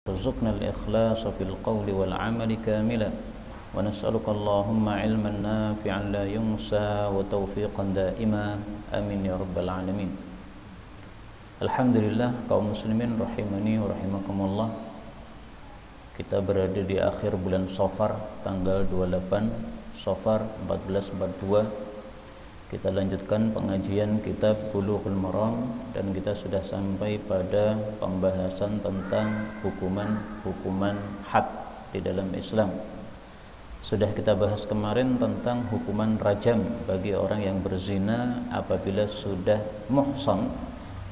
ارزقنا الإخلاص في القول والعمل كاملا ونسألك اللهم علما نافعا لا ينسى وتوفيقا دائما آمين يا رب العالمين. Alhamdulillah kaum muslimin rahimani wa rahimakumullah. Kita berada di akhir bulan Safar tanggal 28 Safar 1442. Kita lanjutkan pengajian kitab Bulughul Maram dan kita sudah sampai pada pembahasan tentang hukuman had di dalam Islam. Sudah kita bahas kemarin tentang hukuman rajam bagi orang yang berzina apabila sudah muhsan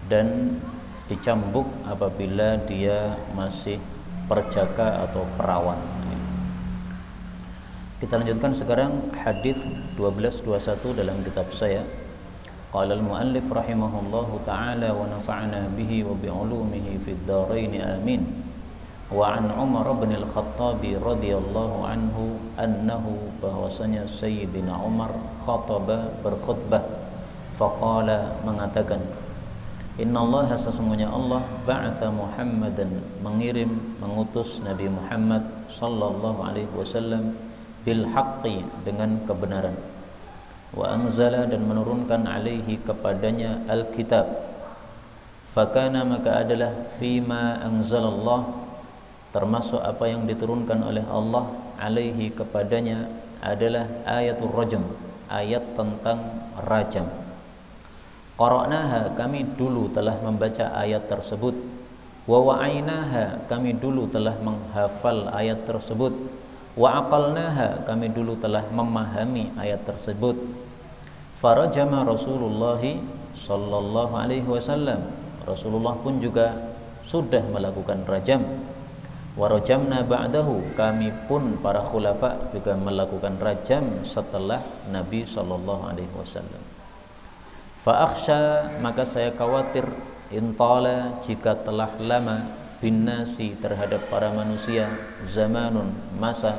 dan dicambuk apabila dia masih perjaka atau perawan. Kita lanjutkan sekarang hadis 1221 dalam kitab saya. Qala al-muallif rahimahullahu ta'ala wa nafa'ana bihi wa bi'ulumihi fid dharain amin. Wa an Umar bin al-Khattab radhiyallahu anhu annahu bahwasanya Sayyidina Umar khataba berkhutbah faqala mengatakan innallaha sesungguhnya Allah ba'atha Muhammadan mengutus Nabi Muhammad sallallahu alaihi wasallam bil haqqi dengan kebenaran wa anzala dan menurunkan alaihi kepadanya alkitab fakana maka adalah fima anzalallah termasuk apa yang diturunkan oleh Allah alaihi kepadanya adalah ayatul rajam, ayat tentang rajam. Qara'naha kami dulu telah membaca ayat tersebut wa wa'ainaha kami dulu telah menghafal ayat tersebut wa aqalnaha kami dulu telah memahami ayat tersebut. Farajama Rasulullah sallallahu alaihi wasallam, Rasulullah pun juga sudah melakukan rajam. Wa rajamna ba'dahu kami pun para khulafa juga melakukan rajam setelah Nabi sallallahu alaihi wasallam. Fa akhsha maka saya khawatir intala jika telah lama binnasi terhadap para manusia zamanun masa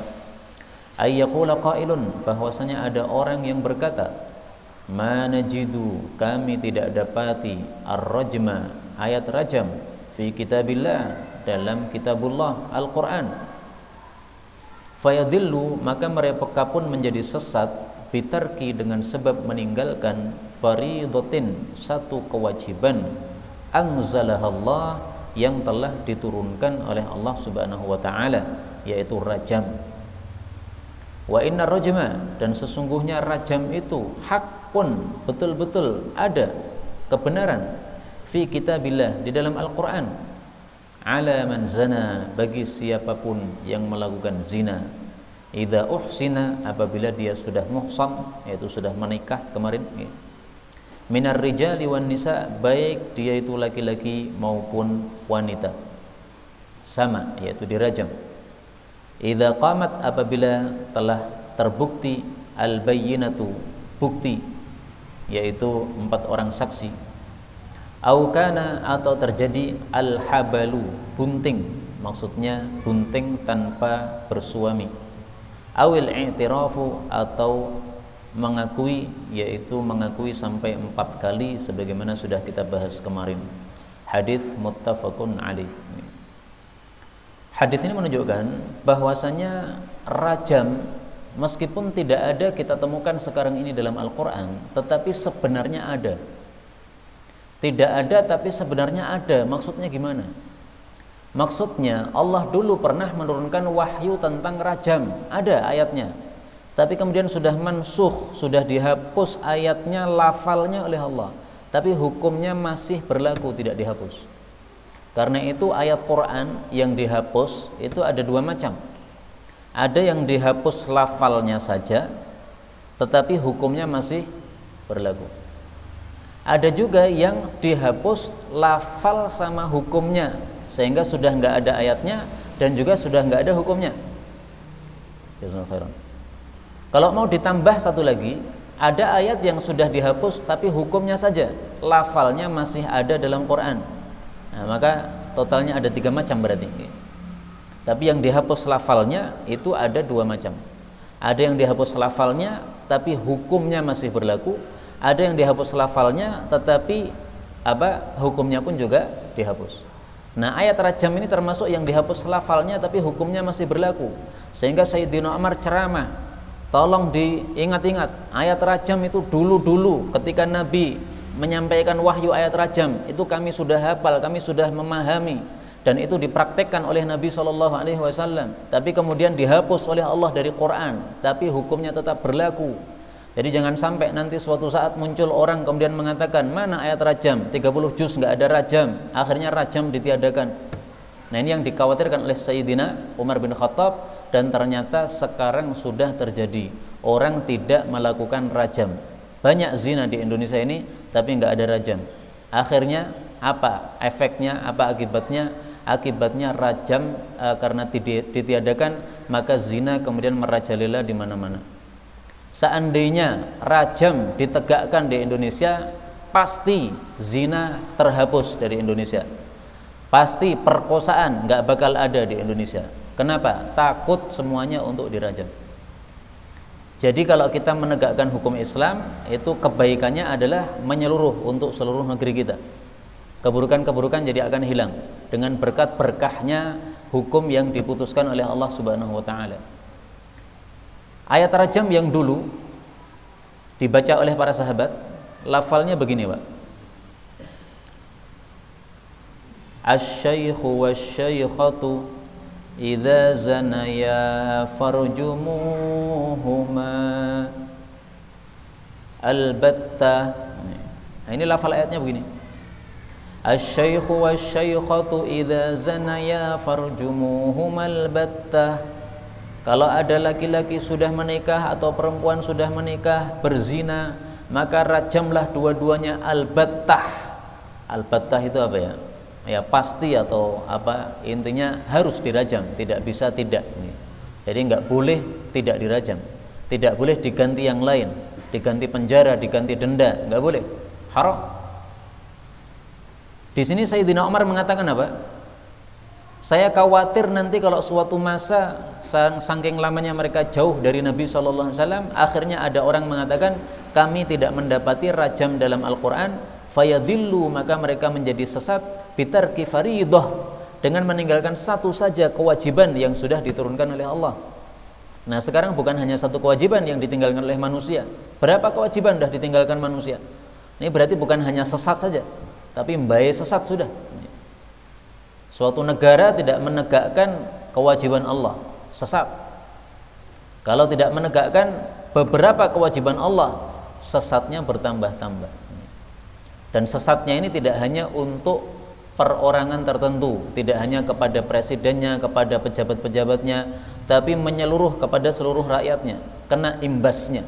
ayyaqula qailun bahwasanya ada orang yang berkata ma najidu kami tidak dapati ar-rajma ayat rajam fi kitabillah dalam kitabullah Al-Qur'an fayadillu maka mereka pun menjadi sesat bitarki dengan sebab meninggalkan faridatin satu kewajiban anzalahallah yang telah diturunkan oleh Allah Subhanahu wa taala yaitu rajam. Wa inna rajma dan sesungguhnya rajam itu hakun betul-betul ada kebenaran fi kitabillah di dalam Al-Qur'an ala man zana bagi siapapun yang melakukan zina idza uhsina apabila dia sudah muhsan yaitu sudah menikah kemarin ya. Minar rijali wan nisa baik dia itu laki-laki maupun wanita sama yaitu dirajam. Idza qamat apabila telah terbukti al bayyinatu bukti yaitu 4 orang saksi au kana atau terjadi al habalu bunting maksudnya bunting tanpa bersuami awil i'tirafu atau mengakui yaitu mengakui sampai 4 kali sebagaimana sudah kita bahas kemarin. Hadis muttafaqun alaih. Hadis ini menunjukkan bahwasanya rajam meskipun tidak ada kita temukan sekarang ini dalam Al-Qur'an tetapi sebenarnya ada. Tidak ada tapi sebenarnya ada. Maksudnya gimana? Maksudnya Allah dulu pernah menurunkan wahyu tentang rajam, ada ayatnya. Tapi kemudian sudah mansukh, sudah dihapus ayatnya, lafalnya oleh Allah. Tapi hukumnya masih berlaku, tidak dihapus. Karena itu ayat Quran yang dihapus itu ada 2 macam. Ada yang dihapus lafalnya saja, tetapi hukumnya masih berlaku. Ada juga yang dihapus lafal sama hukumnya, sehingga sudah nggak ada ayatnya dan juga sudah nggak ada hukumnya. Jazakallahu khairan. Kalau mau ditambah satu lagi, ada ayat yang sudah dihapus tapi hukumnya saja, lafalnya masih ada dalam Quran. Nah, maka totalnya ada 3 macam berarti. Tapi yang dihapus lafalnya itu ada 2 macam. Ada yang dihapus lafalnya tapi hukumnya masih berlaku, ada yang dihapus lafalnya tetapi hukumnya pun juga dihapus. Nah, ayat rajam ini termasuk yang dihapus lafalnya tapi hukumnya masih berlaku. Sehingga Sayyidina Umar ceramah, tolong diingat-ingat, ayat rajam itu dulu-dulu ketika Nabi menyampaikan wahyu ayat rajam, itu kami sudah hafal, kami sudah memahami, dan itu dipraktekkan oleh Nabi SAW. Tapi kemudian dihapus oleh Allah dari Quran, tapi hukumnya tetap berlaku. Jadi jangan sampai nanti suatu saat muncul orang kemudian mengatakan, mana ayat rajam, 30 juz nggak ada rajam, akhirnya rajam ditiadakan. Nah, ini yang dikhawatirkan oleh Sayyidina Umar bin Khattab, dan ternyata sekarang sudah terjadi. Orang tidak melakukan rajam. Banyak zina di Indonesia ini tapi nggak ada rajam. Akhirnya apa efeknya, apa akibatnya? Akibatnya rajam karena ditiadakan, maka zina kemudian merajalela di mana-mana. Seandainya rajam ditegakkan di Indonesia, pasti zina terhapus dari Indonesia. Pasti perkosaan nggak bakal ada di Indonesia. Kenapa? Takut semuanya untuk dirajam. Jadi kalau kita menegakkan hukum Islam, itu kebaikannya adalah menyeluruh untuk seluruh negeri kita. Keburukan-keburukan jadi akan hilang dengan berkat berkahnya hukum yang diputuskan oleh Allah Subhanahu wa taala. Ayat rajam yang dulu dibaca oleh para sahabat, lafalnya begini, Pak. Asy-syaikhu wasy-syaikhatu idza zanaya farjumuhuma albatta. Nah, ini lafal ayatnya begini. Asy-syaikhu wasy-syaikhatu idza zanaya farjumuhuma albatta. Kalau ada laki-laki sudah menikah atau perempuan sudah menikah berzina, maka rajamlah dua-duanya albattah. Albattah itu apa ya? Ya pasti atau apa, intinya harus dirajam, tidak bisa tidak. Jadi nggak boleh tidak dirajam, tidak boleh diganti yang lain, diganti penjara, diganti denda, nggak boleh, haram. Di sini Sayyidina Umar mengatakan apa? Saya khawatir nanti kalau suatu masa saking lamanya mereka jauh dari Nabi SAW, akhirnya ada orang mengatakan kami tidak mendapati rajam dalam Al-Quran, fayadillu, maka mereka menjadi sesat, bitarki faridah, dengan meninggalkan satu saja kewajiban yang sudah diturunkan oleh Allah. Nah, sekarang bukan hanya satu kewajiban yang ditinggalkan oleh manusia, berapa kewajiban sudah ditinggalkan manusia. Ini berarti bukan hanya sesat saja, tapi mbae sesat sudah. Suatu negara tidak menegakkan kewajiban Allah, sesat. Kalau tidak menegakkan beberapa kewajiban Allah, sesatnya bertambah-tambah. Dan sesatnya ini tidak hanya untuk perorangan tertentu, tidak hanya kepada presidennya, kepada pejabat-pejabatnya, tapi menyeluruh kepada seluruh rakyatnya, kena imbasnya.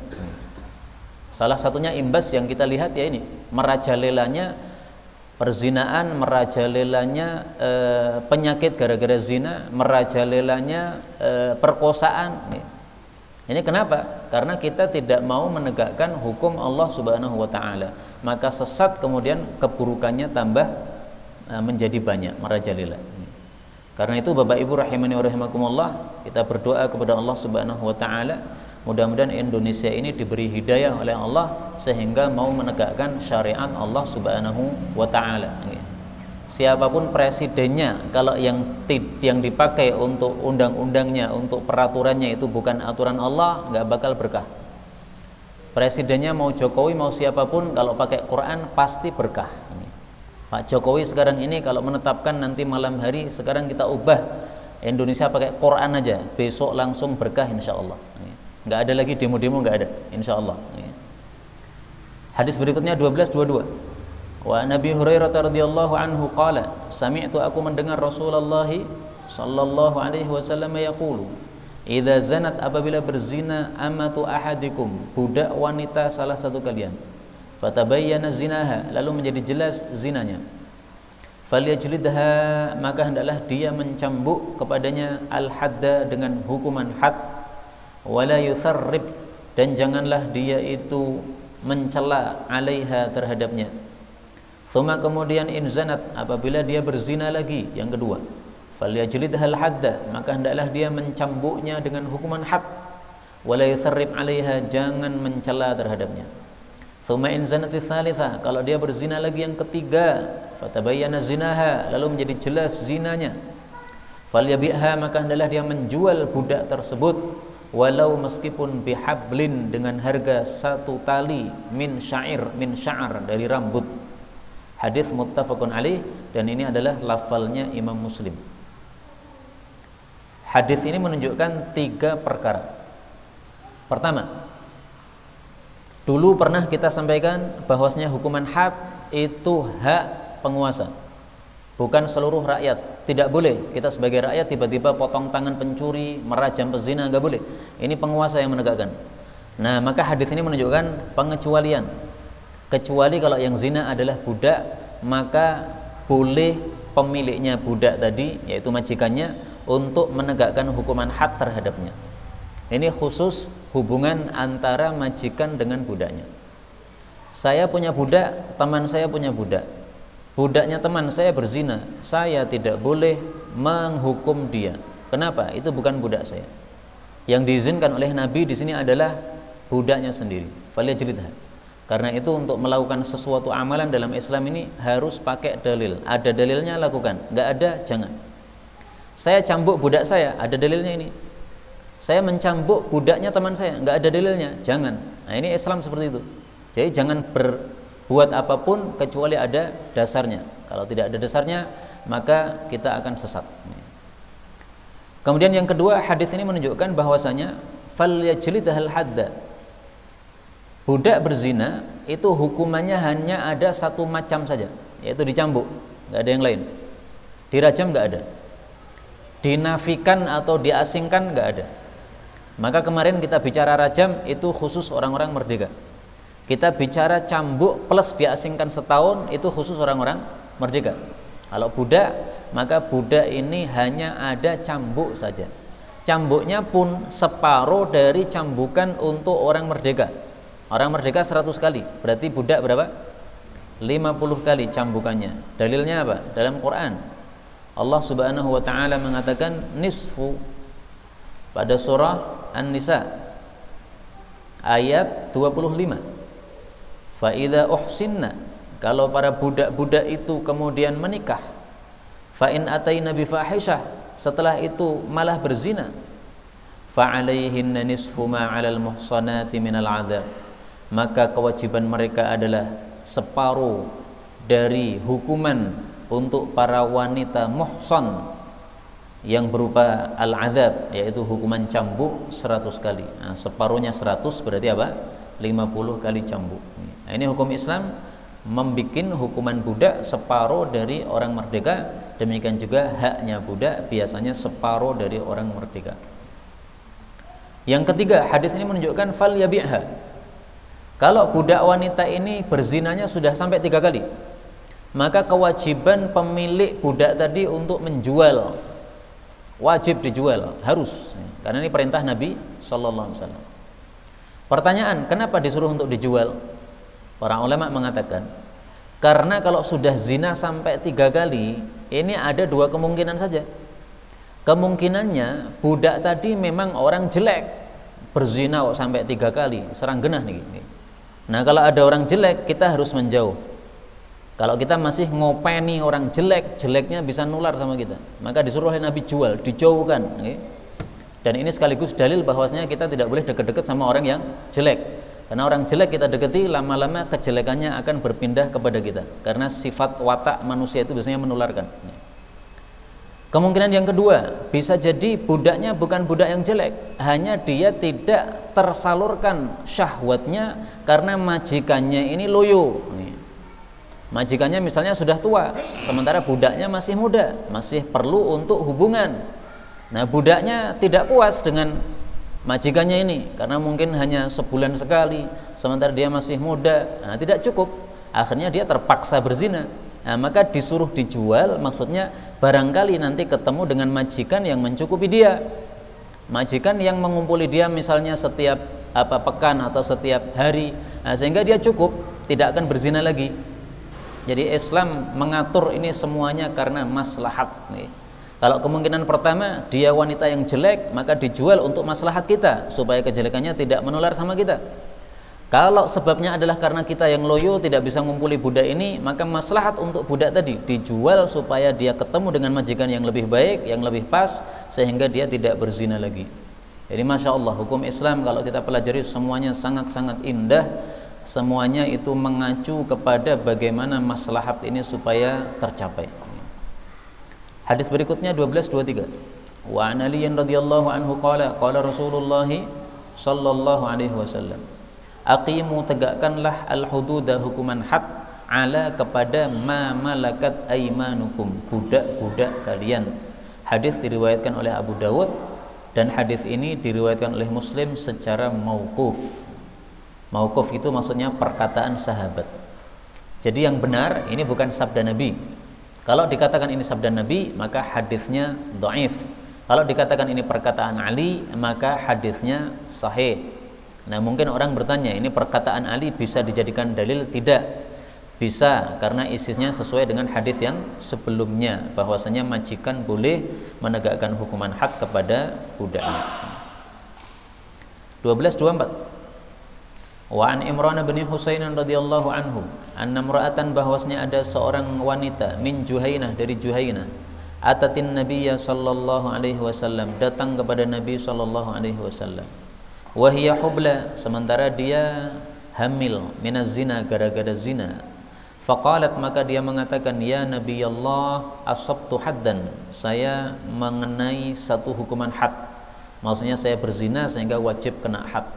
Salah satunya imbas yang kita lihat ya ini, merajalelanya perzinaan, merajalelanya penyakit gara-gara zina, merajalelanya perkosaan. Ini kenapa? Karena kita tidak mau menegakkan hukum Allah Subhanahu wa taala. Maka sesat, kemudian keburukannya tambah menjadi banyak, merajalela. Karena itu Bapak Ibu rahimani wa rahimakumullah, kita berdoa kepada Allah Subhanahu wa taala, mudah-mudahan Indonesia ini diberi hidayah oleh Allah sehingga mau menegakkan syariat Allah Subhanahu wa taala. Siapapun presidennya, kalau yang dipakai untuk undang-undangnya, untuk peraturannya itu bukan aturan Allah, nggak bakal berkah. Presidennya mau Jokowi mau siapapun, kalau pakai Quran pasti berkah. Pak Jokowi sekarang ini kalau menetapkan nanti malam hari, sekarang kita ubah Indonesia pakai Quran aja, besok langsung berkah insya Allah. Nggak ada lagi demo-demo, nggak ada, insya Allah. Hadis berikutnya 12:22. Wa Nabi Hurairah radhiyallahu anhu qala, sami'tu, aku mendengar Rasulullah sallallahu alaihi wasallam yaqulu, idza zanat, apabila berzina amatu ahadikum, budak wanita salah satu kalian, fatabayyana zinaha, lalu menjadi jelas zinanya, falyajlidha, maka hendaklah dia mencambuk kepadanya al-hadda, dengan hukuman had, wala yutharrib, dan janganlah dia itu mencela alaiha, terhadapnya. Thumma, kemudian in zanat, apabila dia berzina lagi, yang kedua, falyajlidhal hadda, maka hendaklah dia mencambuknya dengan hukuman had, wala yutharrib alaiha, jangan mencela terhadapnya. Thumma in zanati tsalitsa, kalau dia berzina lagi yang ketiga, fatabayyana zinaha, lalu menjadi jelas zinanya, falyabi'ha, maka hendaklah dia menjual budak tersebut, walau meskipun bihablin, dengan harga 1 tali, min sya'ar, dari rambut. Hadis muttafaqun alaih, dan ini adalah lafalnya Imam Muslim. Hadis ini menunjukkan 3 perkara. Pertama, dulu pernah kita sampaikan bahwasanya hukuman had itu hak penguasa, bukan seluruh rakyat. Tidak boleh kita sebagai rakyat tiba-tiba potong tangan pencuri, merajam pezina, nggak boleh. Ini penguasa yang menegakkan. Nah, maka hadis ini menunjukkan pengecualian. Kecuali kalau yang zina adalah budak, maka boleh pemiliknya budak tadi, yaitu majikannya, untuk menegakkan hukuman had terhadapnya. Ini khusus hubungan antara majikan dengan budaknya. Saya punya budak, teman saya punya budak. Budaknya teman saya berzina, saya tidak boleh menghukum dia. Kenapa? Itu bukan budak saya. Yang diizinkan oleh Nabi di sini adalah budaknya sendiri. Falyajlidha. Karena itu untuk melakukan sesuatu amalan dalam Islam ini harus pakai dalil. Ada dalilnya lakukan, nggak ada jangan. Saya cambuk budak saya, ada dalilnya ini. Saya mencambuk budaknya teman saya, nggak ada dalilnya, jangan. Nah, ini Islam seperti itu. Jadi jangan berbuat apapun kecuali ada dasarnya. Kalau tidak ada dasarnya, maka kita akan sesat. Kemudian yang kedua, hadis ini menunjukkan bahwasanya falyajlidhal hadda. Budak berzina itu hukumannya hanya ada 1 macam saja, yaitu dicambuk, nggak ada yang lain. Dirajam nggak ada. Dinafikan atau diasingkan nggak ada. Maka kemarin kita bicara rajam itu khusus orang-orang merdeka. Kita bicara cambuk plus diasingkan setahun itu khusus orang-orang merdeka. Kalau budak, maka budak ini hanya ada cambuk saja. Cambuknya pun separuh dari cambukan untuk orang merdeka. Orang merdeka 100 kali, berarti budak berapa? 50 kali cambukannya. Dalilnya apa? Dalam Quran Allah Subhanahu wa taala mengatakan nisfu pada surah An-Nisa ayat 25. Fa idza uhsinna, kalau para budak-budak itu kemudian menikah, fa in ataina bi fahisyah, setelah itu malah berzina, fa alaihinna nisfu ma 'alal muhsanati minal 'adzab, maka kewajiban mereka adalah separuh dari hukuman untuk para wanita muhsan yang berupa al-azab, yaitu hukuman cambuk 100 kali. Nah, separuhnya 100 berarti apa? 50 kali cambuk. Nah, ini hukum Islam membikin hukuman budak separuh dari orang merdeka. Demikian juga haknya budak biasanya separuh dari orang merdeka. Yang ketiga, hadis ini menunjukkan fal yabi'ha. Kalau budak wanita ini berzinanya sudah sampai 3 kali, maka kewajiban pemilik budak tadi untuk menjual, wajib dijual, harus, karena ini perintah Nabi Sallallahu Alaihi Wasallam. Pertanyaan, kenapa disuruh untuk dijual? Para ulama mengatakan, karena kalau sudah zina sampai 3 kali, ini ada 2 kemungkinan saja. Kemungkinannya budak tadi memang orang jelek, berzina kok sampai 3 kali, serang genah nih. Nah, kalau ada orang jelek, kita harus menjauh. Kalau kita masih ngopeni orang jelek, jeleknya bisa nular sama kita. Maka disuruh oleh Nabi jual, dijauhkan. Dan ini sekaligus dalil bahwasanya kita tidak boleh dekat-dekat sama orang yang jelek. Karena orang jelek kita dekati, lama-lama kejelekannya akan berpindah kepada kita. Karena sifat watak manusia itu biasanya menularkan. Kemungkinan yang kedua, bisa jadi budaknya bukan budak yang jelek, hanya dia tidak tersalurkan syahwatnya karena majikannya ini loyo. Majikannya misalnya sudah tua, sementara budaknya masih muda, masih perlu untuk hubungan. Nah, budaknya tidak puas dengan majikannya ini karena mungkin hanya sebulan sekali, sementara dia masih muda. Nah, tidak cukup, akhirnya dia terpaksa berzina. Nah, maka disuruh dijual, maksudnya barangkali nanti ketemu dengan majikan yang mencukupi dia, majikan yang mengumpuli dia misalnya setiap pekan atau setiap hari. Nah, sehingga dia cukup, tidak akan berzina lagi. Jadi Islam mengatur ini semuanya karena maslahat. Kalau kemungkinan pertama dia wanita yang jelek, maka dijual untuk maslahat kita supaya kejelekannya tidak menular sama kita. Kalau sebabnya adalah karena kita yang loyo tidak bisa ngumpuli budak ini, maka maslahat untuk budak tadi dijual supaya dia ketemu dengan majikan yang lebih baik, yang lebih pas, sehingga dia tidak berzina lagi. Jadi Masya Allah, hukum Islam kalau kita pelajari semuanya sangat-sangat indah. Semuanya itu mengacu kepada bagaimana maslahat ini supaya tercapai. Hadis berikutnya 1223. Wa an Ali radhiyallahu anhu qala Rasulullah sallallahu alaihi wasallam, aqimu, tegakkanlah al-hududa, hukuman had, ala, kepada ma malakat aimanukum, budak-budak kalian. Hadis diriwayatkan oleh Abu Dawud dan hadis ini diriwayatkan oleh Muslim secara mauquf. Mauquf itu maksudnya perkataan sahabat. Jadi yang benar ini bukan sabda Nabi. Kalau dikatakan ini sabda Nabi, maka hadisnya dhaif. Kalau dikatakan ini perkataan Ali, maka hadisnya sahih. Nah, mungkin orang bertanya, ini perkataan Ali bisa dijadikan dalil? Tidak bisa, karena isinya sesuai dengan hadis yang sebelumnya, bahwasanya majikan boleh menegakkan hukuman had kepada budaknya. 1224. Wa an Imran bin Husain radhiyallahu anhu anna imra'atan, bahwasanya ada seorang wanita min Juhainah, dari Juhainah, atatin Nabiyya sallallahu alaihi wasallam, datang kepada Nabi sallallahu alaihi wasallam, wahiyya hubla, sementara dia hamil, minaz zina, gara-gara zina. Faqalat, maka dia mengatakan, ya Nabi Allah, asabtu haddan, saya mengenai satu hukuman had, maksudnya saya berzina sehingga wajib kena had.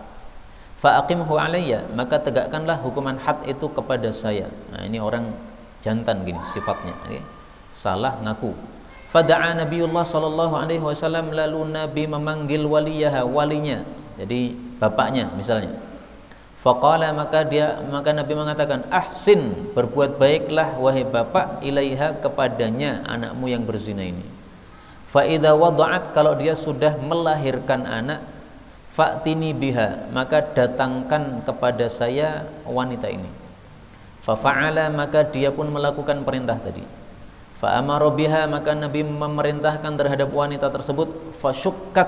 Fa'aqimhu alayya, maka tegakkanlah hukuman had itu kepada saya. Nah, ini orang jantan gini sifatnya, okay? Salah ngaku. Fada'a Nabiullah sallallahu alaihi wasallam, lalu Nabi memanggil waliyaha, walinya, jadi bapaknya misalnya. Faqala, maka Nabi mengatakan, ahsin, berbuat baiklah wahai bapak, ilaiha, kepadanya, anakmu yang berzina ini. Fa idza wada'at, kalau dia sudah melahirkan anak, fa'tini biha, maka datangkan kepada saya wanita ini. Fa fa'ala, maka dia pun melakukan perintah tadi. Fa amara biha, maka Nabi memerintahkan terhadap wanita tersebut. Fa syukkat,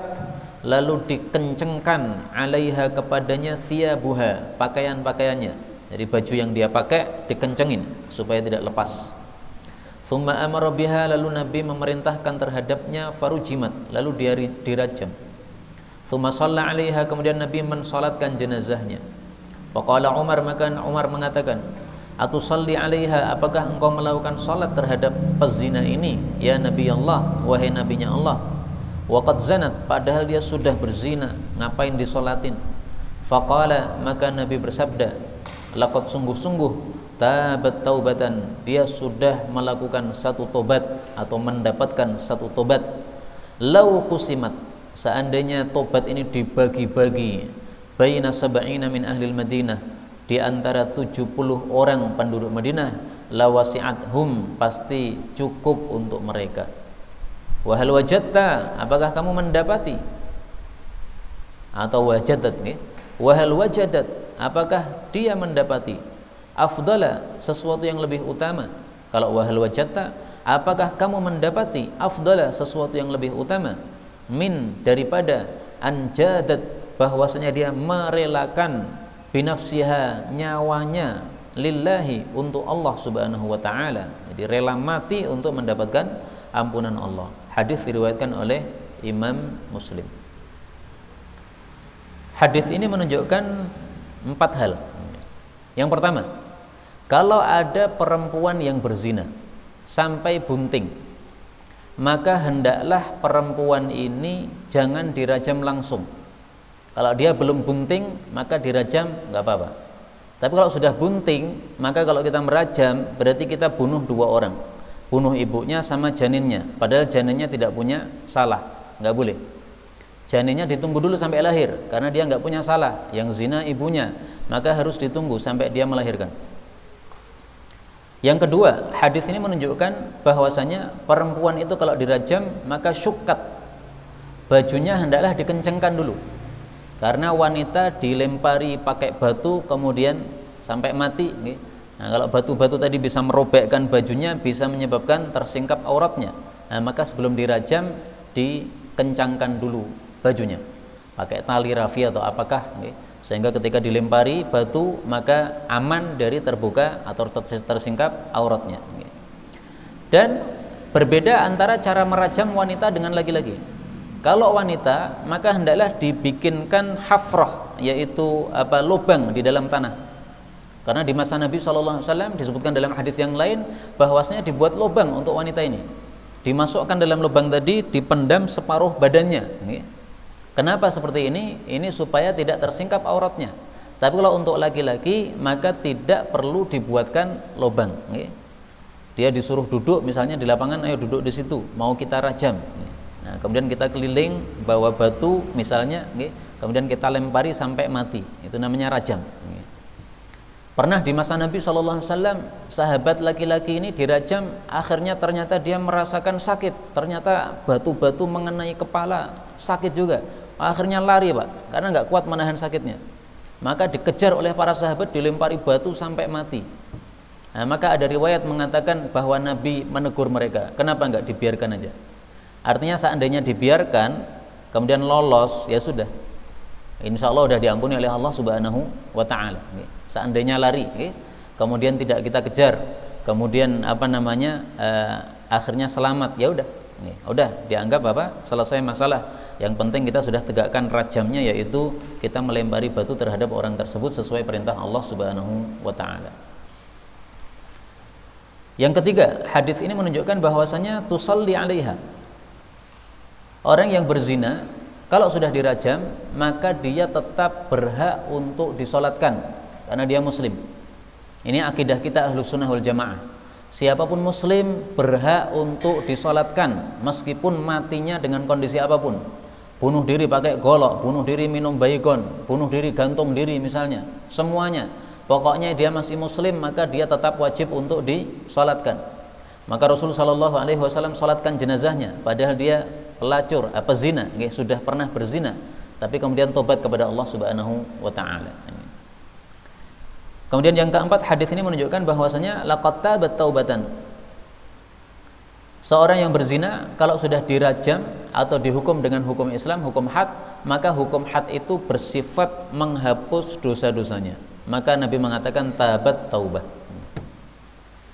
lalu dikencengkan, alaiha, kepadanya, thiyabuha, pakaian-pakaiannya. Jadi baju yang dia pakai dikencengin supaya tidak lepas. Thumma amara biha, lalu Nabi memerintahkan terhadapnya, farujimat, lalu dia dirajam. Thumma shalla alaiha, kemudian Nabi mensalatkan jenazahnya. Faqala Umar, maka Umar mengatakan, atusalli alaiha, apakah engkau melakukan salat terhadap pezina ini, ya Nabi Allah, wahai nabinya Allah? Waqad zanat, padahal dia sudah berzina, ngapain disolatin? Faqala, maka Nabi bersabda, laqad, sungguh-sungguh, tabat taubatan, dia sudah melakukan satu tobat atau mendapatkan satu tobat. Lau kusimat, seandainya tobat ini dibagi-bagi, baina sab'ina min ahlil Madinah, di antara 70 orang penduduk Madinah, lawasi'athum, pasti cukup untuk mereka. Wahal wajadta, apakah kamu mendapati, atau wajadat, wahal wajadat, apakah dia mendapati, afdala, sesuatu yang lebih utama. Kalau wahal wajadta, apakah kamu mendapati, afdala, sesuatu yang lebih utama, min, daripada, anjadat, bahwasanya dia merelakan, binafsiha, nyawanya, lillahi, untuk Allah subhanahu wa ta'ala. Jadi rela mati untuk mendapatkan ampunan Allah. Hadis diriwayatkan oleh Imam Muslim. Hadis ini menunjukkan 4 hal. Yang pertama, kalau ada perempuan yang berzina sampai bunting, maka hendaklah perempuan ini jangan dirajam langsung. Kalau dia belum bunting, maka dirajam nggak apa-apa. Tapi kalau sudah bunting, maka kalau kita merajam, berarti kita bunuh 2 orang. Bunuh ibunya sama janinnya, padahal janinnya tidak punya salah, nggak boleh. Janinnya ditunggu dulu sampai lahir, karena dia nggak punya salah. Yang zina ibunya, maka harus ditunggu sampai dia melahirkan. Yang kedua, hadis ini menunjukkan bahwasanya perempuan itu kalau dirajam, maka syukat, bajunya hendaklah dikencengkan dulu. Karena wanita dilempari pakai batu kemudian sampai mati. Nah, kalau batu-batu tadi bisa merobekkan bajunya, bisa menyebabkan tersingkap auratnya. Nah, maka sebelum dirajam dikencangkan dulu bajunya, pakai tali rafi atau apakah, sehingga ketika dilempari batu maka aman dari terbuka atau tersingkap auratnya. Dan berbeda antara cara merajam wanita dengan laki-laki. Kalau wanita maka hendaklah dibikinkan hafrah, yaitu lubang di dalam tanah. Karena di masa Nabi SAW disebutkan dalam hadis yang lain bahwasanya dibuat lubang untuk wanita ini. Dimasukkan dalam lubang tadi, dipendam separuh badannya. Kenapa seperti ini? Ini supaya tidak tersingkap auratnya. Tapi kalau untuk laki-laki maka tidak perlu dibuatkan lubang. Dia disuruh duduk misalnya di lapangan, ayo duduk di situ, mau kita rajam. Nah, kemudian kita keliling bawa batu misalnya, kemudian kita lempari sampai mati. Itu namanya rajam. Pernah di masa Nabi SAW, sahabat laki-laki ini dirajam, akhirnya ternyata dia merasakan sakit, ternyata batu-batu mengenai kepala, sakit juga. Akhirnya lari Pak, karena nggak kuat menahan sakitnya. Maka dikejar oleh para sahabat, dilempari batu sampai mati. Nah, maka ada riwayat mengatakan bahwa Nabi menegur mereka, kenapa nggak dibiarkan aja? Artinya seandainya dibiarkan, kemudian lolos, ya sudah, insya Allah sudah diampuni oleh Allah Subhanahu wa Ta'ala. Seandainya lari, kemudian tidak kita kejar, kemudian akhirnya selamat, ya udah dianggap selesai masalah. Yang penting kita sudah tegakkan rajamnya, yaitu kita melempari batu terhadap orang tersebut sesuai perintah Allah Subhanahu wa Ta'ala. Yang ketiga, hadis ini menunjukkan bahwasanya tusalli 'alaiha. Orang yang berzina kalau sudah dirajam maka dia tetap berhak untuk disolatkan karena dia muslim. Ini akidah kita Ahlus Sunnah wal Jamaah. Siapapun muslim berhak untuk disolatkan meskipun matinya dengan kondisi apapun. Bunuh diri pakai golok, bunuh diri minum baygon, bunuh diri gantung diri misalnya, semuanya. Pokoknya dia masih muslim maka dia tetap wajib untuk disolatkan. Maka Rasulullah SAW solatkan jenazahnya padahal dia pelacur, zina, sudah pernah berzina, tapi kemudian tobat kepada Allah Subhanahu wa Ta'ala. Kemudian yang keempat, hadis ini menunjukkan bahwasanya laqad tabat taubatan. Seorang yang berzina kalau sudah dirajam atau dihukum dengan hukum Islam, hukum had, maka hukum had itu bersifat menghapus dosa-dosanya. Maka Nabi mengatakan tabat taubah.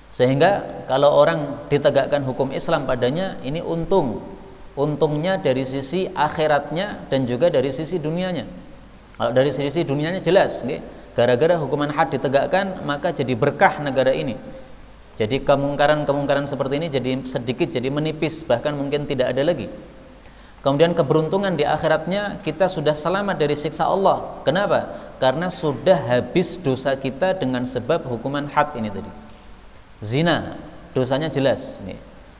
Sehingga kalau orang ditegakkan hukum Islam padanya, ini untungnya dari sisi akhiratnya dan juga dari sisi dunianya. Kalau dari sisi dunianya jelas, gara-gara hukuman had ditegakkan maka jadi berkah negara ini. Jadi kemungkaran-kemungkaran seperti ini jadi sedikit, jadi menipis, bahkan mungkin tidak ada lagi. Kemudian keberuntungan di akhiratnya, kita sudah selamat dari siksa Allah. Kenapa? Karena sudah habis dosa kita dengan sebab hukuman had ini tadi. Zina, dosanya jelas.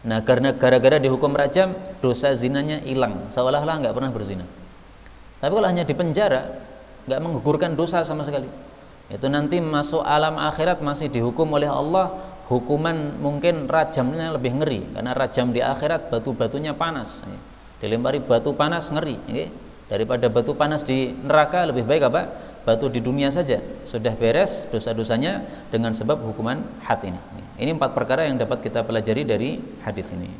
Nah, karena gara-gara dihukum rajam, dosa zinanya hilang, seolah-olah nggak pernah berzina. Tapi kalau hanya di penjara, nggak menggugurkan dosa sama sekali. Itu nanti masuk alam akhirat masih dihukum oleh Allah, hukuman mungkin rajamnya lebih ngeri, karena rajam di akhirat batu-batunya panas. Dilempari batu panas ngeri. Daripada batu panas di neraka, lebih baik batu di dunia saja, sudah beres dosa-dosanya dengan sebab hukuman had ini. Ini 4 perkara yang dapat kita pelajari dari hadis ini.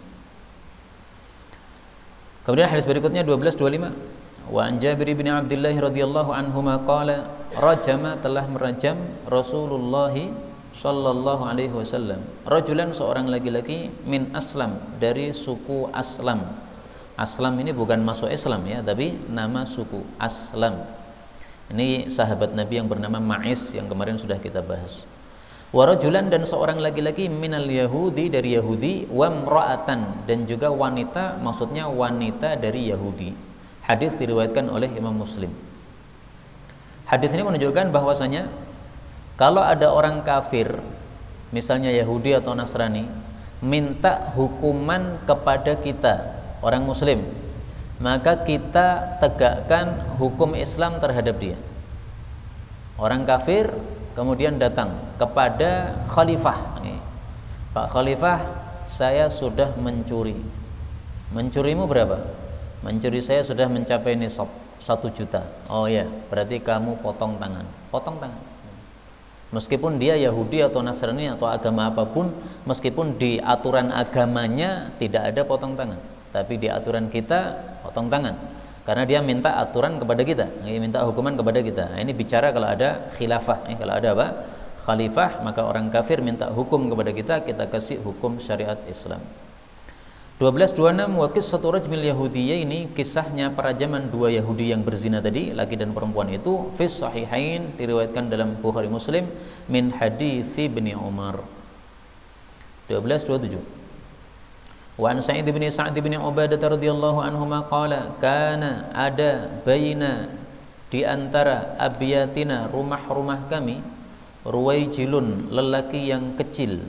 Kemudian hadis berikutnya 1225. Wa an Jabir bin Abdullah radhiyallahu anhuma qala rajama, telah merajam Rasulullah sallallahu alaihi wasallam rajulan, seorang laki-laki, min Aslam, dari suku Aslam. Aslam ini bukan masuk Islam ya, tapi nama suku Aslam. Ini sahabat Nabi yang bernama Ma'is yang kemarin sudah kita bahas. Wa rajulan, dan seorang laki-laki, minal Yahudi, dari Yahudi, wa mra'atan, dan juga wanita, maksudnya wanita dari Yahudi. Hadis diriwayatkan oleh Imam Muslim. Hadis ini menunjukkan bahwasanya kalau ada orang kafir, misalnya Yahudi atau Nasrani, minta hukuman kepada kita, orang Muslim, maka kita tegakkan hukum Islam terhadap dia. Orang kafir kemudian datang kepada khalifah, Pak Khalifah, saya sudah mencuri. Mencurimu berapa? Mencuri saya sudah mencapai nisab 1 juta. Oh ya, berarti kamu potong tangan. Potong tangan. Meskipun dia Yahudi atau Nasrani atau agama apapun, meskipun di aturan agamanya tidak ada potong tangan, tapi di aturan kita potong tangan. Karena dia minta aturan kepada kita, minta hukuman kepada kita. Nah, ini bicara kalau ada khilafah, kalau ada apa? Khalifah, maka orang kafir minta hukum kepada kita, kita kasih hukum syariat Islam. 1226 wa qissatu rajmil yahudiyya, ini kisahnya perajaman dua Yahudi yang berzina tadi, laki dan perempuan itu, fi sahihain, diriwayatkan dalam Bukhari Muslim, min hadits Ibnu Umar. 1227 wa an Sa'id bin Sa'd bin Ubadah radhiyallahu anhuma qala kana ada baina di antara abyatina, rumah-rumah kami, ruwaijilun, lelaki yang kecil,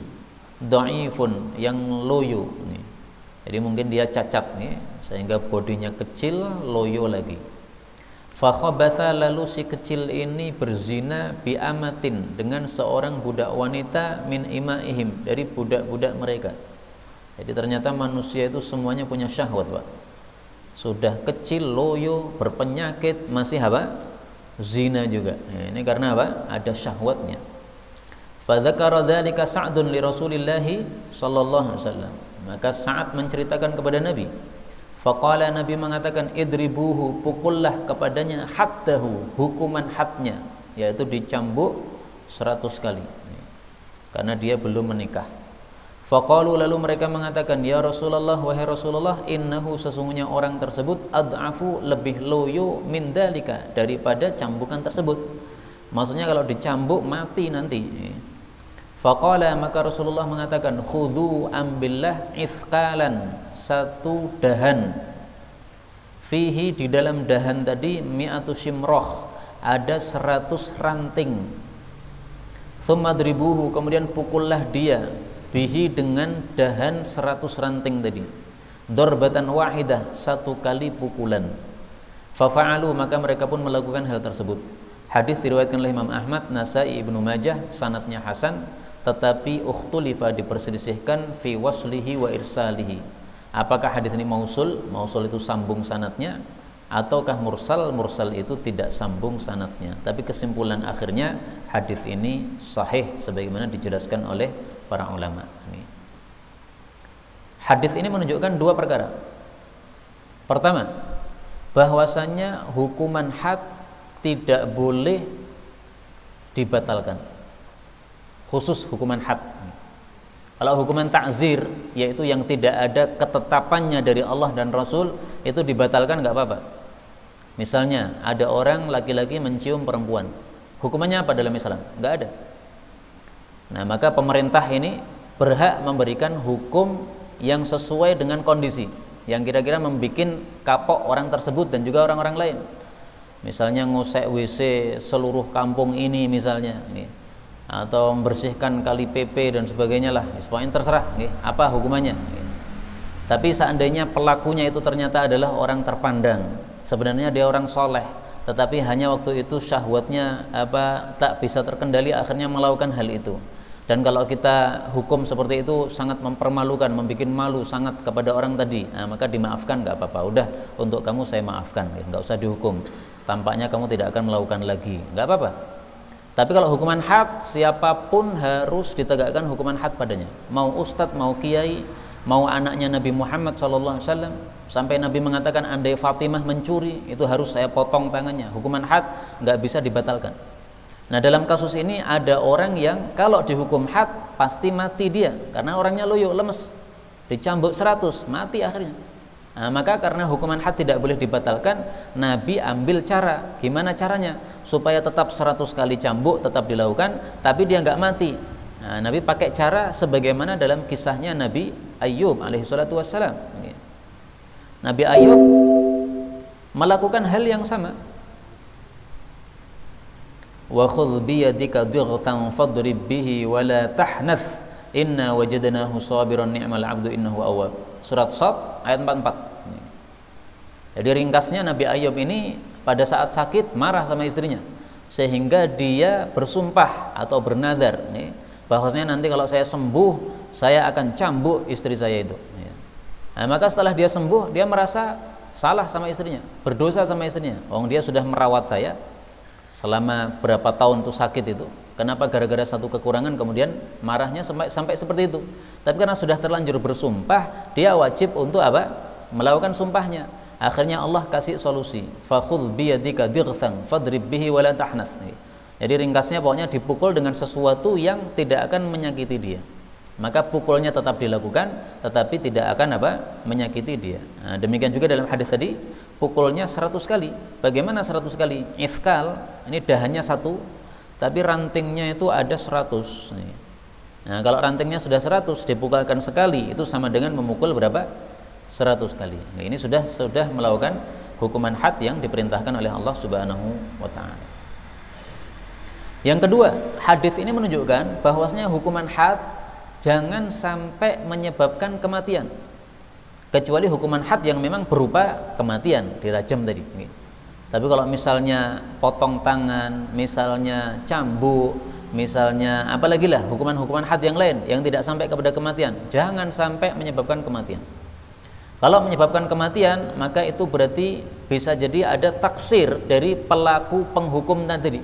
dhaifun, yang loyo nih. Jadi mungkin dia cacat nih, sehingga bodinya kecil, loyo lagi. Fa khabatha, lalu si kecil ini berzina bi amatin, dengan seorang budak wanita, min imaihim, dari budak-budak mereka. Jadi ternyata manusia itu semuanya punya syahwat, Pak. Sudah kecil, loyo, berpenyakit, masih apa? Zina juga. Nah, ini karena apa? Ada syahwatnya. Fa dzakara dzalika Sa'dun li Rasulillah sallallahu alaihi wasallam. Maka Sa'ad menceritakan kepada Nabi. Faqala, Nabi mengatakan, idribuhu, pukullah kepadanya hattahu, hukuman hadnya, yaitu dicambuk 100 kali. Karena dia belum menikah. Faqalu, lalu mereka mengatakan, ya Rasulullah, wahai Rasulullah, innahu, sesungguhnya orang tersebut, ad'afu, lebih loyo min dalika, daripada cambukan tersebut. Maksudnya kalau dicambuk mati nanti. Faqala, maka Rasulullah mengatakan, khudhu, ambillah ithqalan, satu dahan, fihi, di dalam dahan tadi, mi'atu shimroh, ada 100 ranting. Thumma dribuhu, kemudian pukullah dia, bihi, dengan dahan 100 ranting tadi, darbatan wahidah, satu kali pukulan. Fafa'alu, maka mereka pun melakukan hal tersebut. Hadis diriwayatkan oleh Imam Ahmad, Nasai, Ibnu Majah, sanadnya hasan, tetapi ukhtulifa, diperselisihkan, fi waslihi wa irsalihi. Apakah hadis ini mausul? Mausul itu sambung sanadnya, ataukah mursal? Mursal itu tidak sambung sanadnya. Tapi kesimpulan akhirnya hadis ini sahih sebagaimana dijelaskan oleh para ulama. Hadis ini menunjukkan dua perkara. Pertama, bahwasannya hukuman had tidak boleh dibatalkan, khusus hukuman had. Kalau hukuman ta'zir, yaitu yang tidak ada ketetapannya dari Allah dan Rasul, itu dibatalkan nggak apa-apa. Misalnya ada orang laki-laki mencium perempuan, hukumannya apa dalam Islam? Nggak ada. Nah, maka pemerintah ini berhak memberikan hukum yang sesuai dengan kondisi, yang kira-kira membuat kapok orang tersebut dan juga orang-orang lain. Misalnya ngusek WC seluruh kampung ini misalnya, atau membersihkan kali PP dan sebagainya lah, pokoknya terserah apa hukumannya. Tapi seandainya pelakunya itu ternyata adalah orang terpandang, sebenarnya dia orang soleh, tetapi hanya waktu itu syahwatnya tak bisa terkendali, akhirnya melakukan hal itu. Dan kalau kita hukum seperti itu sangat mempermalukan, membuat malu sangat kepada orang tadi, nah, maka dimaafkan, nggak apa-apa, udah untuk kamu saya maafkan, nggak usah dihukum, tampaknya kamu tidak akan melakukan lagi, nggak apa-apa. Tapi kalau hukuman had, siapapun harus ditegakkan hukuman had padanya, mau ustadz, mau kiai, mau anaknya Nabi Muhammad SAW, sampai Nabi mengatakan andai Fatimah mencuri, itu harus saya potong tangannya. Hukuman had nggak bisa dibatalkan. Nah, dalam kasus ini ada orang yang kalau dihukum had pasti mati dia, karena orangnya loyo, lemes, dicambuk 100, mati akhirnya. Nah, maka karena hukuman had tidak boleh dibatalkan, Nabi ambil cara. Gimana caranya? Supaya tetap 100 kali cambuk tetap dilakukan, tapi dia nggak mati. Nah, Nabi pakai cara sebagaimana dalam kisahnya Nabi Ayyub alaihissalatu wassalam. Nabi Ayyub melakukan hal yang sama. Wa khudh bi yadika dightan fadrib bihi wa la tahnath inna wajadnahu sabiran ni'mal 'abdu innahu awwab. Surat Shad ayat 44. Jadi ringkasnya Nabi Ayyub ini pada saat sakit marah sama istrinya, sehingga dia bersumpah atau bernadar bahwasanya nanti kalau saya sembuh saya akan cambuk istri saya itu. Nah, maka setelah dia sembuh, dia merasa salah sama istrinya, berdosa sama istrinya. Dia sudah merawat saya selama berapa tahun tuh sakit itu, kenapa gara-gara satu kekurangan kemudian marahnya sampai seperti itu. Tapi karena sudah terlanjur bersumpah, dia wajib untuk melakukan sumpahnya. Akhirnya Allah kasih solusi, fakhudh biyadika dighthang fadrib bihi wala tahnath. Jadi ringkasnya pokoknya dipukul dengan sesuatu yang tidak akan menyakiti dia. Maka pukulnya tetap dilakukan, tetapi tidak akan menyakiti dia. Nah, demikian juga dalam hadis tadi, pukulnya 100 kali. Bagaimana 100 kali? Ifkal, ini dahannya 1, tapi rantingnya itu ada 100. Nah, kalau rantingnya sudah 100, dipukulkan sekali, itu sama dengan memukul berapa? 100 kali. Nah, ini sudah melakukan hukuman had yang diperintahkan oleh Allah Subhanahu wa taala. Yang kedua, hadis ini menunjukkan bahwasanya hukuman had jangan sampai menyebabkan kematian, kecuali hukuman had yang memang berupa kematian, dirajam tadi. Tapi kalau misalnya potong tangan, misalnya cambuk, misalnya apalagi lah hukuman-hukuman had yang lain yang tidak sampai kepada kematian, jangan sampai menyebabkan kematian. Kalau menyebabkan kematian, maka itu berarti bisa jadi ada taksir dari pelaku penghukum tadi.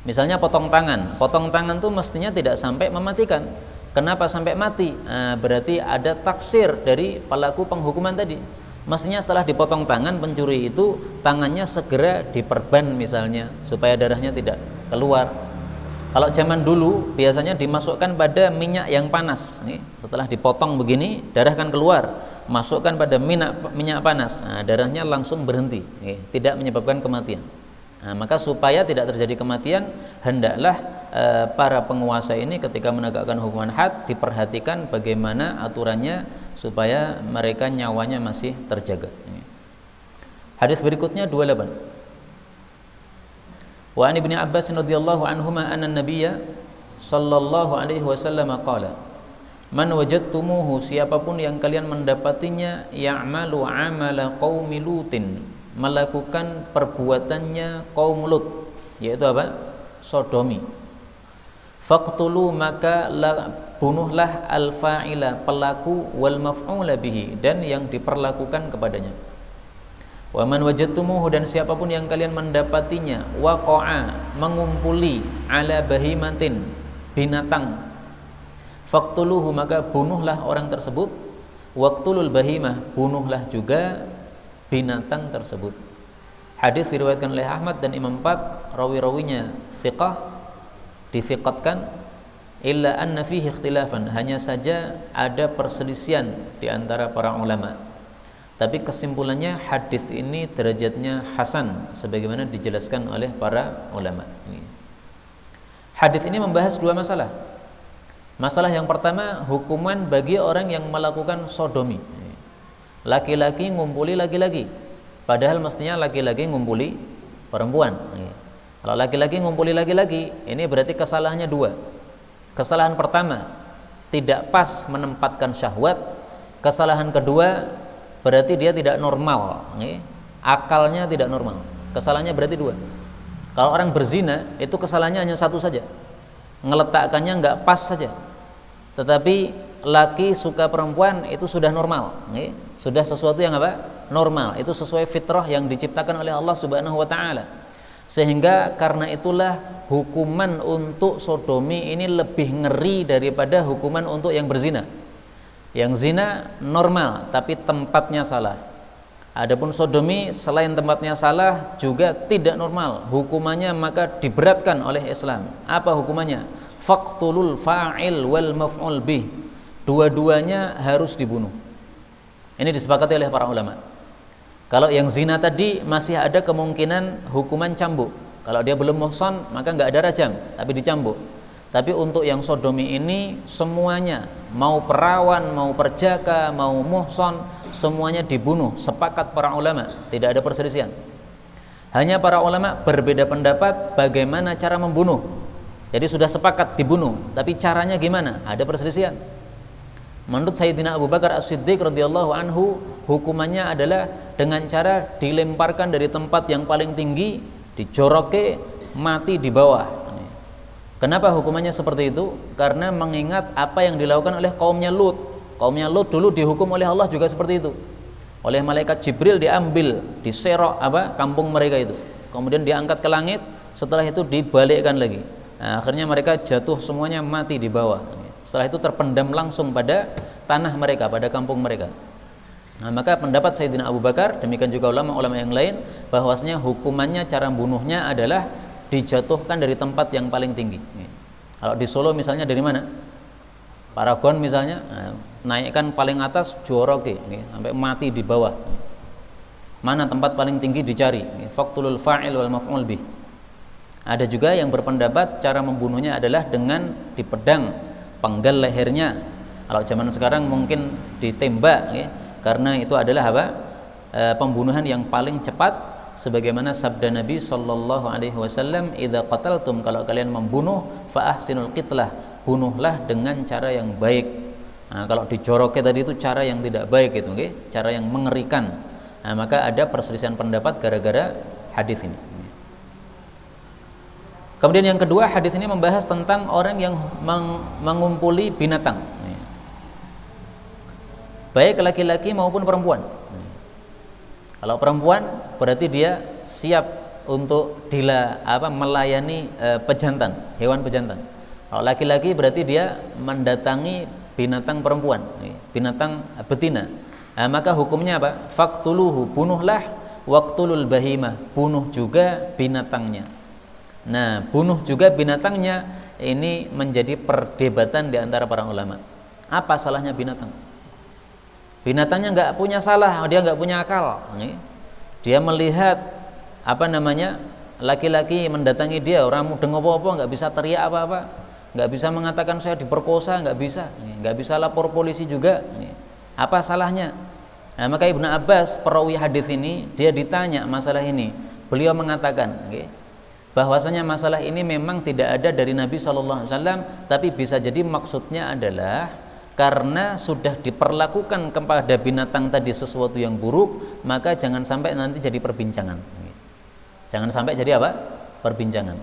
Misalnya potong tangan itu mestinya tidak sampai mematikan. Kenapa sampai mati? Nah, berarti ada taksir dari pelaku penghukuman tadi. Mestinya setelah dipotong tangan pencuri itu, tangannya segera diperban misalnya, supaya darahnya tidak keluar. Kalau zaman dulu biasanya dimasukkan pada minyak yang panas. Nih, setelah dipotong begini, darah kan keluar. Masukkan pada minyak panas, nah, darahnya langsung berhenti, tidak menyebabkan kematian. Nah, maka supaya tidak terjadi kematian, hendaklah para penguasa ini ketika menegakkan hukuman had diperhatikan bagaimana aturannya supaya mereka nyawanya masih terjaga. Hadis berikutnya 28. Wa an Ibnu Abbas radhiyallahu anhuma anna an-nabiyya sallallahu alaihi wasallam qala: Man wajadtumuhu, siapapun yang kalian mendapatinya, ya'malu amala qaumi Lutin, melakukan perbuatannya kaum Lut, yaitu apa? Sodomi. Faqtulu, maka bunuhlah al-fa'ila, pelaku, wal maf'ula bihi, dan yang diperlakukan kepadanya. Wa man wajadtumuhu, dan siapapun yang kalian mendapatinya, waqa'a, mengumpuli, ala bahimatin, binatang, faqtuluhu, maka bunuhlah orang tersebut, waqtulul bahimah, bunuhlah juga binatang tersebut. Hadis diriwayatkan oleh Ahmad dan Imam 4, rawi-rawinya thiqah, dithiqatkan, illa anna fihi ikhtilafan, hanya saja ada perselisihan di antara para ulama. Tapi kesimpulannya hadis ini derajatnya hasan sebagaimana dijelaskan oleh para ulama. Hadis ini membahas dua masalah. Masalah yang pertama, hukuman bagi orang yang melakukan sodomi. Laki-laki ngumpuli laki-laki, padahal mestinya laki-laki ngumpuli perempuan. Kalau laki-laki ngumpuli laki-laki, ini berarti kesalahannya dua. Kesalahan pertama, tidak pas menempatkan syahwat. Kesalahan kedua, berarti dia tidak normal, akalnya tidak normal. Kesalahannya berarti dua. Kalau orang berzina, itu kesalahannya hanya satu saja, ngeletakkannya nggak pas saja. Tetapi laki suka perempuan itu sudah normal, sudah sesuatu yang apa? Normal. Itu sesuai fitrah yang diciptakan oleh Allah Subhanahu wa taala. Sehingga karena itulah hukuman untuk sodomi ini lebih ngeri daripada hukuman untuk yang berzina. Yang zina normal tapi tempatnya salah. Adapun sodomi selain tempatnya salah juga tidak normal, hukumannya maka diberatkan oleh Islam. Apa hukumannya? Faqtulul fa'il wal maf'ul bih. Dua-duanya harus dibunuh. Ini disepakati oleh para ulama. Kalau yang zina tadi masih ada kemungkinan hukuman cambuk. Kalau dia belum muhsan maka nggak ada rajam, tapi dicambuk. Tapi untuk yang sodomi ini semuanya, mau perawan, mau perjaka, mau muhsan, semuanya dibunuh. Sepakat para ulama, tidak ada perselisihan. Hanya para ulama berbeda pendapat bagaimana cara membunuh. Jadi sudah sepakat dibunuh, tapi caranya gimana? Ada perselisihan. Menurut Sayyidina Abu Bakar As-Siddiq radhiyallahu anhu, hukumannya adalah dengan cara dilemparkan dari tempat yang paling tinggi, dijoroke, mati di bawah. Kenapa hukumannya seperti itu? Karena mengingat apa yang dilakukan oleh kaumnya Lut. Kaumnya Lut dulu dihukum oleh Allah juga seperti itu. Oleh malaikat Jibril diambil, diserok kampung mereka itu. Kemudian diangkat ke langit, setelah itu dibalikkan lagi. Nah, akhirnya mereka jatuh semuanya mati di bawah. Setelah itu terpendam langsung pada tanah mereka, pada kampung mereka. Nah, maka pendapat Sayyidina Abu Bakar, demikian juga ulama-ulama yang lain, bahwasanya hukumannya, cara bunuhnya adalah dijatuhkan dari tempat yang paling tinggi. Kalau di Solo misalnya dari mana? Paragon misalnya, naikkan paling atas joroke, sampai mati di bawah. Mana tempat paling tinggi dicari? Faqtulul fa'il wal maf'ul bih. Ada juga yang berpendapat cara membunuhnya adalah dengan dipedang, penggal lehernya. Kalau zaman sekarang mungkin ditembak, karena itu adalah apa? Pembunuhan yang paling cepat, sebagaimana sabda Nabi sallallahu alaihi wasallam, "Idza qataltum," kalau kalian membunuh, fa ahsinul qitlah, bunuhlah dengan cara yang baik. Nah, kalau dijoroke tadi itu cara yang tidak baik itu, cara yang mengerikan. Nah, maka ada perselisihan pendapat gara-gara hadis ini. Kemudian yang kedua, hadis ini membahas tentang orang yang mengumpuli binatang, baik laki-laki maupun perempuan. Kalau perempuan berarti dia siap untuk melayani pejantan, hewan pejantan. Kalau laki-laki berarti dia mendatangi binatang perempuan, binatang betina. Maka hukumnya apa? Faqtuluhu, bunuhlah, waqtulul bahimah, bunuh juga binatangnya. Nah, bunuh juga binatangnya ini menjadi perdebatan di antara para ulama. Apa salahnya binatang? Binatangnya nggak punya salah, dia nggak punya akal. Dia melihat laki-laki mendatangi dia, orang mudeng apa-apa, nggak bisa teriak apa-apa, nggak bisa mengatakan saya diperkosa, nggak bisa lapor polisi juga. Apa salahnya? Nah, maka Ibnu Abbas, perawi hadis ini, dia ditanya masalah ini. Beliau mengatakan, bahwasanya masalah ini memang tidak ada dari Nabi SAW, tapi bisa jadi maksudnya adalah karena sudah diperlakukan kepada binatang tadi sesuatu yang buruk, maka jangan sampai nanti jadi perbincangan. Jangan sampai jadi apa? Perbincangan.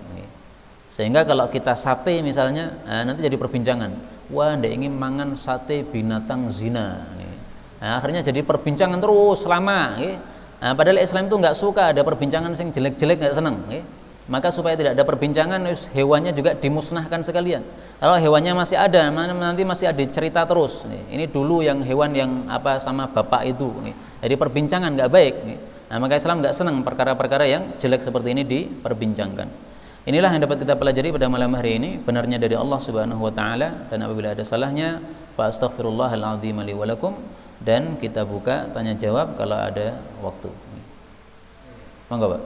Sehingga kalau kita sate misalnya, nanti jadi perbincangan. Wah, ndak ingin mangan sate binatang zina. Nah, akhirnya jadi perbincangan terus lama. Padahal Islam itu nggak suka ada perbincangan yang jelek-jelek, nggak seneng. Maka supaya tidak ada perbincangan, hewannya juga dimusnahkan sekalian. Kalau hewannya masih ada, nanti masih ada cerita terus. Ini dulu yang hewan yang sama bapak itu. Jadi perbincangan nggak baik. Nah, maka Islam nggak senang perkara-perkara yang jelek seperti ini diperbincangkan. Inilah yang dapat kita pelajari pada malam hari ini. Benarnya dari Allah Subhanahu Wa Taala, dan apabila ada salahnya, fa astaghfirullahal azim li wa lakum. Dan kita buka tanya jawab kalau ada waktu. Monggo, Pak.